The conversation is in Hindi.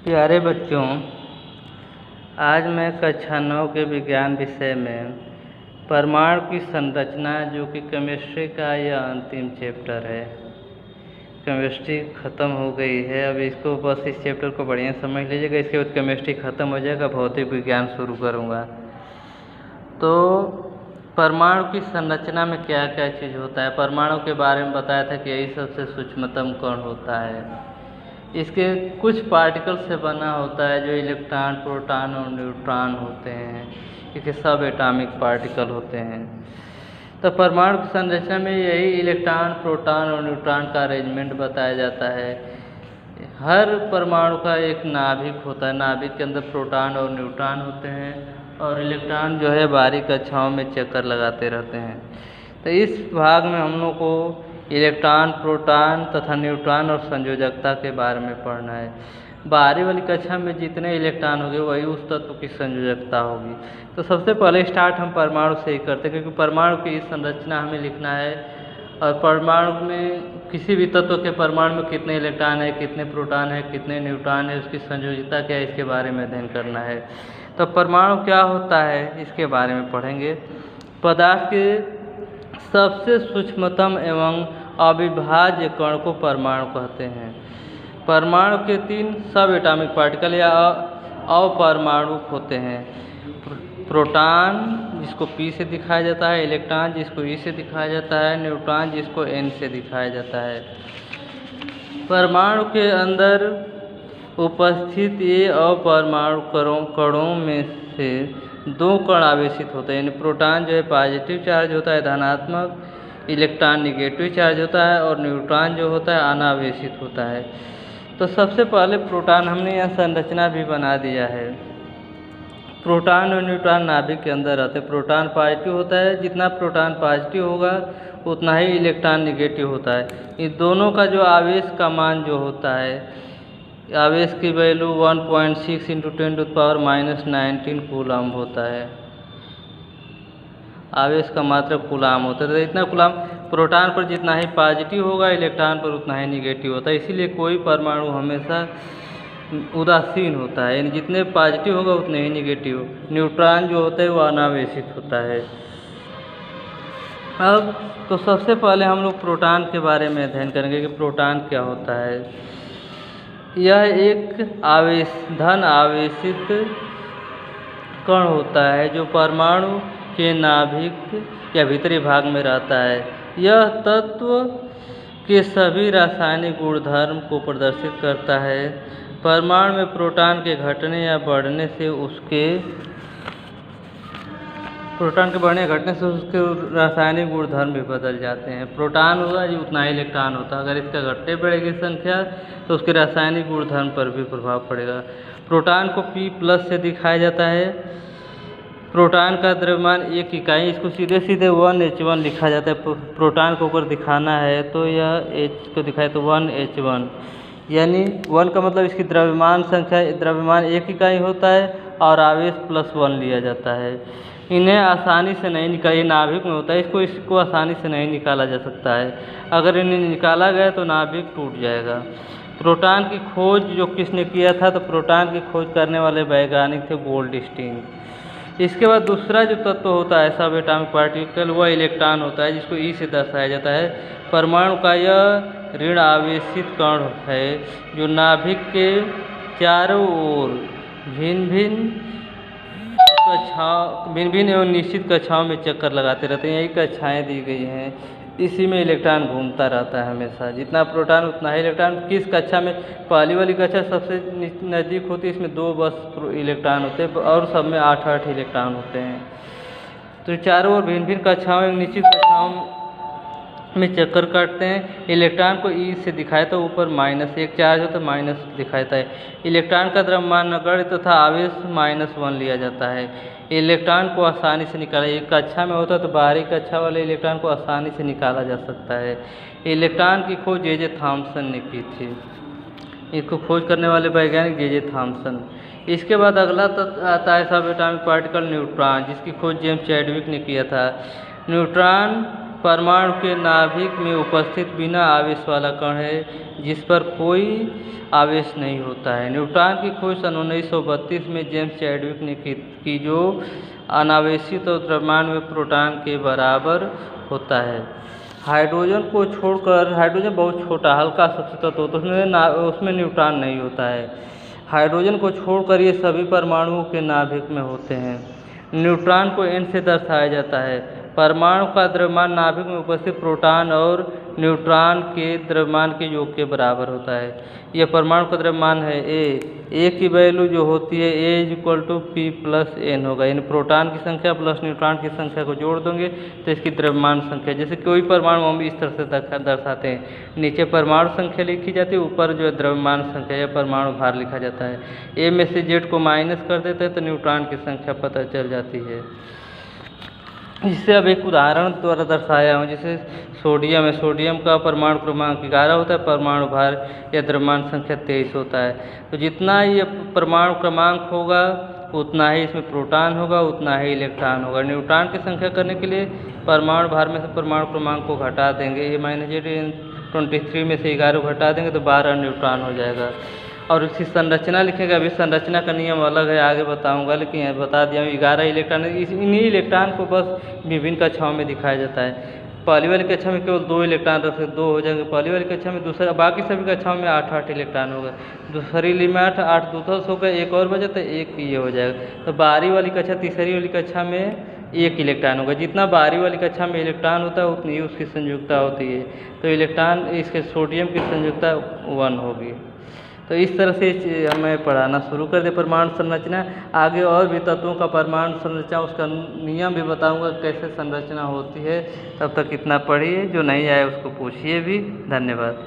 प्यारे बच्चों, आज मैं कक्षा 9 के विज्ञान विषय में परमाणु की संरचना जो कि केमिस्ट्री का यह अंतिम चैप्टर है। केमिस्ट्री ख़त्म हो गई है, अब इसको बस इस चैप्टर को बढ़िया समझ लीजिएगा। इसके बाद केमिस्ट्री ख़त्म हो जाएगा, भौतिक विज्ञान शुरू करूँगा। तो परमाणु की संरचना में क्या क्या चीज़ होता है, परमाणु के बारे में बताया था कि यही सबसे सूक्ष्मतम कण होता है। इसके कुछ पार्टिकल से बना होता है जो इलेक्ट्रॉन, प्रोटॉन और न्यूट्रॉन होते हैं। इसके सब एटॉमिक पार्टिकल होते हैं। तो परमाणु की संरचना में यही इलेक्ट्रॉन, प्रोटॉन और न्यूट्रॉन का अरेंजमेंट बताया जाता है। हर परमाणु का एक नाभिक होता है, नाभिक के अंदर प्रोटॉन और न्यूट्रॉन होते हैं और इलेक्ट्रॉन जो है बाहरी कक्षाओं में चक्कर लगाते रहते हैं। तो इस भाग में हम लोग को इलेक्ट्रॉन, प्रोटॉन तथा न्यूट्रॉन और संयोजकता के बारे में पढ़ना है। बाहरी वाली कक्षा में जितने इलेक्ट्रॉन होंगे वही उस तत्व की संयोजकता होगी। तो सबसे पहले स्टार्ट हम परमाणु से ही करते हैं, क्योंकि परमाणु की संरचना हमें लिखना है और परमाणु में किसी भी तत्व के परमाणु में कितने इलेक्ट्रॉन है, कितने प्रोटॉन है, कितने न्यूट्रॉन है, उसकी संयोजकता क्या है, इसके बारे में अध्ययन करना है। तो परमाणु क्या होता है इसके बारे में पढ़ेंगे। पदार्थ के सबसे सूक्ष्मतम एवं अविभाज्य कण को परमाणु कहते हैं। परमाणु के 3 सब एटॉमिक पार्टिकल या अपरमाणु होते हैं। प्रोटॉन जिसको P से दिखाया जाता है, इलेक्ट्रॉन जिसको E से दिखाया जाता है, न्यूट्रॉन जिसको N से दिखाया जाता है। परमाणु के अंदर उपस्थित ये अपरमाणु कणों में से 2 कण आवेशित होते हैं। यानी प्रोटॉन जो है पॉजिटिव चार्ज होता है, धनात्मक, इलेक्ट्रॉन निगेटिव चार्ज होता है और न्यूट्रॉन जो होता है अनावेशित होता है। तो सबसे पहले प्रोटॉन, हमने यहाँ संरचना भी बना दिया है। प्रोटॉन और न्यूट्रॉन नाभिक के अंदर रहते हैं। प्रोटॉन पॉजिटिव होता है, जितना प्रोटॉन पॉजिटिव होगा उतना ही इलेक्ट्रॉन निगेटिव होता है। इन दोनों का जो आवेश का मान जो होता है, आवेश की वैल्यू 1.6 × 10⁻⁻19 कूलम होता है। आवेश का मात्रा कूलम होता है। तो इतना कूलम प्रोटॉन पर जितना ही पॉजिटिव होगा, इलेक्ट्रॉन पर उतना ही निगेटिव होता है। इसीलिए कोई परमाणु हमेशा उदासीन होता है, यानी जितने पॉजिटिव होगा उतने ही निगेटिव। न्यूट्रॉन जो होता है वो अनावेशित होता है। अब तो सबसे पहले हम लोग प्रोटॉन के बारे में अध्ययन करेंगे कि प्रोटॉन क्या होता है। यह एक धन आवेशित कण होता है जो परमाणु के नाभिक या भीतरी भाग में रहता है। यह तत्व के सभी रासायनिक गुणधर्म को प्रदर्शित करता है। परमाणु में प्रोटॉन के घटने या बढ़ने से उसके रासायनिक गुणधर्म भी बदल जाते हैं। प्रोटॉन होगा जी उतना ही इलेक्ट्रॉन होता है। अगर इसका घटते बढ़ेगी संख्या तो उसके रासायनिक गुणधर्म पर भी प्रभाव पड़ेगा। प्रोटॉन को P+ से दिखाया जाता है। प्रोटॉन का द्रव्यमान 1 इकाई, इसको सीधे सीधे 1H1 लिखा जाता है। प्रोटॉन को ऊपर दिखाना है तो यह H को दिखाए तो 1H1, यानी 1 का मतलब इसकी द्रव्यमान संख्या, द्रव्यमान 1 इकाई होता है और आवेश +1 लिया जाता है। इन्हें आसानी से नहीं निकाला, ये नाभिक में होता है, इसको आसानी से नहीं निकाला जा सकता है। अगर इन्हें निकाला गया तो नाभिक टूट जाएगा। प्रोटॉन की खोज जो किसने किया था, तो प्रोटॉन की खोज करने वाले वैज्ञानिक थे गोल्डस्टीन। इसके बाद दूसरा जो तत्व होता है सब एटॉमिक पार्टिकल, वह इलेक्ट्रॉन होता है जिसको E से दर्शाया जाता है। परमाणु का यह ऋण आवेशित कण है जो नाभिक के चारों ओर भिन्न एवं निश्चित कक्षाओं में चक्कर लगाते रहते हैं। यही कक्षाएँ दी गई हैं, इसी में इलेक्ट्रॉन घूमता रहता है हमेशा। जितना प्रोटॉन उतना ही इलेक्ट्रॉन। किस कक्षा में? पहली वाली कक्षा सबसे नज़दीक होती है, इसमें 2 बस इलेक्ट्रॉन होते हैं और सब में 8 इलेक्ट्रॉन होते हैं। तो चारों ओर भिन्न कक्षाओं एवं निश्चित कक्षाओं में चक्कर काटते हैं। इलेक्ट्रॉन को E से दिखाए तो ऊपर -1 चार्ज हो तो माइनस दिखाता है। इलेक्ट्रॉन का द्रव्यमान नगण्य तथा आवेश -1 लिया जाता है। इलेक्ट्रॉन को आसानी से निकाला, एक कक्षा में होता तो बाहरी कक्षा वाले इलेक्ट्रॉन को आसानी से निकाला जा सकता है। इलेक्ट्रॉन की खोज J.J. थॉम्सन ने की थी। इसको खोज करने वाले वैज्ञानिक J.J. थॉम्सन। इसके बाद अगला आता है सब एटॉमिक पार्टिकल न्यूट्रॉन, जिसकी खोज जेम्स चैडविक ने किया था। न्यूट्रॉन परमाणु के नाभिक में उपस्थित बिना आवेश वाला कण है जिस पर कोई आवेश नहीं होता है। न्यूट्रॉन की खोज सन 1932 में जेम्स चैडविक ने की जो अनावेशित और द्रव्यमान में प्रोटॉन के बराबर होता है। हाइड्रोजन को छोड़कर, हाइड्रोजन बहुत छोटा हल्का सबसे तत्व होता है, उसमें न्यूट्रॉन नहीं होता है। हाइड्रोजन को छोड़कर ये सभी परमाणुओं के नाभिक में होते हैं। न्यूट्रॉन को n से दर्शाया जाता है। परमाणु का द्रव्यमान नाभिक में उपस्थित प्रोटॉन और न्यूट्रॉन के द्रव्यमान के योग के बराबर होता है। यह परमाणु का द्रव्यमान है ए की वैल्यू जो होती है A=P+n होगा, यानी प्रोटॉन की संख्या प्लस न्यूट्रॉन की संख्या को जोड़ देंगे तो इसकी द्रव्यमान संख्या, जैसे कोई परमाणु हम इस तरह से दर्शाते हैं, नीचे परमाणु संख्या लिखी जाती है, ऊपर जो है द्रव्यमान संख्या या परमाणु भार लिखा जाता है। ए में से जेड को माइनस कर देते हैं तो न्यूट्रॉन की संख्या पता चल जाती है। जिससे अब एक उदाहरण द्वारा दर्शाया हूँ, जैसे सोडियम है, सोडियम का परमाणु क्रमांक 11 होता है, परमाणु भार या द्रव्यमान संख्या 23 होता है। तो जितना ये परमाणु क्रमांक होगा उतना ही इसमें प्रोटॉन होगा, उतना ही इलेक्ट्रॉन होगा। न्यूट्रॉन की संख्या करने के लिए परमाणु भार में से परमाणु क्रमांक को घटा देंगे, A-23 में से 11 घटा देंगे तो 12 न्यूट्रॉन हो जाएगा। और इसकी संरचना लिखेगा, अभी संरचना का नियम अलग है, आगे बताऊंगा, लेकिन यहाँ बता दिया 11 इलेक्ट्रॉन। इन्हीं इलेक्ट्रॉन को बस विभिन्न कक्षाओं में दिखाया जाता है। पहली वाली कक्षा में केवल 2 इलेक्ट्रॉन रखते, 2 हो जाएंगे पहली वाली कक्षा में, दूसरा बाकी सभी कक्षाओं में 8-8 इलेक्ट्रॉन होगा। दूसरी ली में 8 दूसरा होगा, एक और बचा तो एक ये हो जाएगा। तो 12वीं वाली कक्षा, तीसरी वाली कक्षा में 1 इलेक्ट्रॉन होगा। जितना 12वीं वाली कक्षा में इलेक्ट्रॉन होता है उतनी ही उसकी संयुक्ता होती है। तो इलेक्ट्रॉन, इसके सोडियम की संयुक्ता 1 होगी। तो इस तरह से हमें पढ़ाना शुरू कर दे परमाणु संरचना। आगे और भी तत्वों का परमाणु संरचना, उसका नियम भी बताऊंगा कैसे संरचना होती है। तब तक इतना पढ़िए, जो नहीं आए उसको पूछिए भी। धन्यवाद।